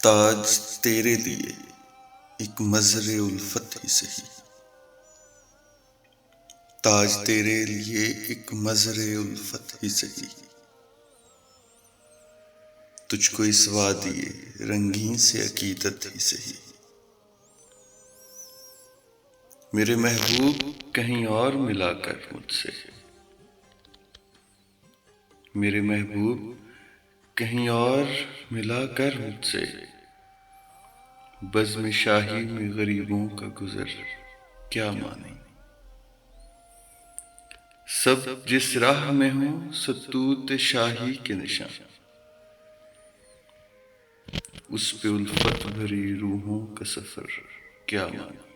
تاج تیرے لیے ایک مظہر الفت ہی سہی، تاج تیرے لیے ایک مظہر الفت ہی سہی، تجھ کو اس وادی رنگین سے عقیدت ہی سہی۔ میرے محبوب کہیں اور ملا کر مجھ سے، میرے محبوب کہیں اور ملا کر مجھ سے، بزم شاہی میں غریبوں کا گزر کیا مانی۔ سب جس راہ میں ہوں ستوت شاہی کے نشان، اس پہ الفت بھری روحوں کا سفر کیا مانی۔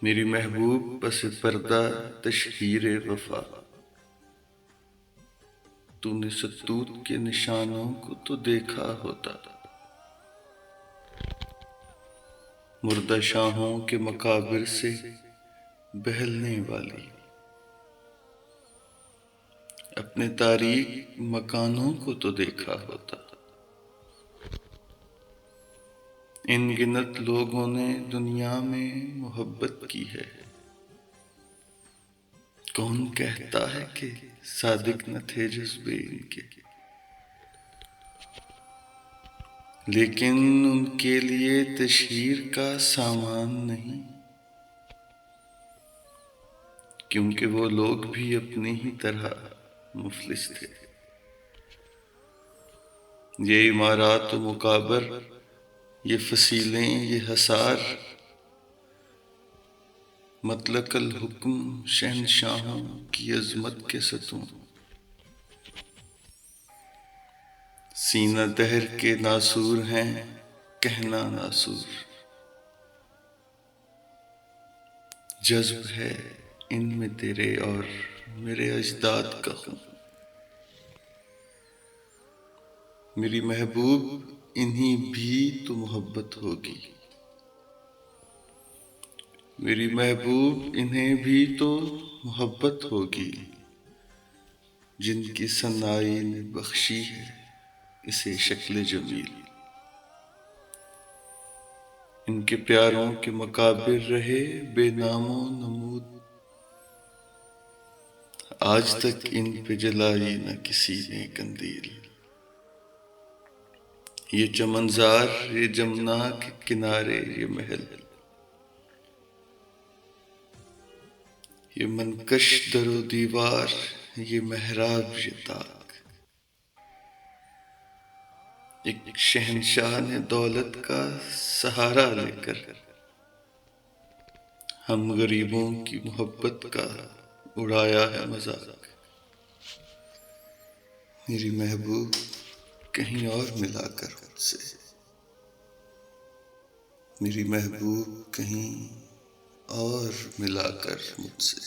میری محبوب پس پردہ تشہیر وفا، تو نے ستوت کے نشانوں کو تو دیکھا ہوتا، مردہ شاہوں کے مقابر سے بہلنے والی، اپنے تاریک مکانوں کو تو دیکھا ہوتا۔ ان گنت لوگوں نے دنیا میں محبت کی ہے، کون کہتا ہے کہ صادق نہ تھے جذبے ان کے، لیکن ان کے لیے تشہیر کا سامان نہیں، کیونکہ وہ لوگ بھی اپنی ہی طرح مفلس تھے۔ یہ عمارات و مقابر، یہ فصیلیں، یہ حصار، مطلق الحکم شہنشاہوں کی عظمت کے ستون، سینہ دہر کے ناسور ہیں کہنا ناسور، جذب ہے ان میں تیرے اور میرے اجداد کا خون۔ میری محبوب انہیں بھی تو محبت ہوگی، میری محبوب انہیں بھی تو محبت ہوگی، جن کی سنائی نے بخشی ہے اسے شکل جمیل۔ ان کے پیاروں کے مقابر رہے بے نام و نمود، آج تک ان پہ جلائی نہ کسی نے قندیل۔ یہ چمنزار، یہ جمنا کے کنارے، یہ محل، یہ منکش در و دیوار، یہ محراب، یہ طاق، ایک شہنشاہ نے دولت کا سہارا لے کر ہم غریبوں کی محبت کا اڑایا ہے مذاق۔ میری محبوب کہیں اور ملا کر مجھ سے، میری محبوب کہیں اور ملا کر مجھ سے۔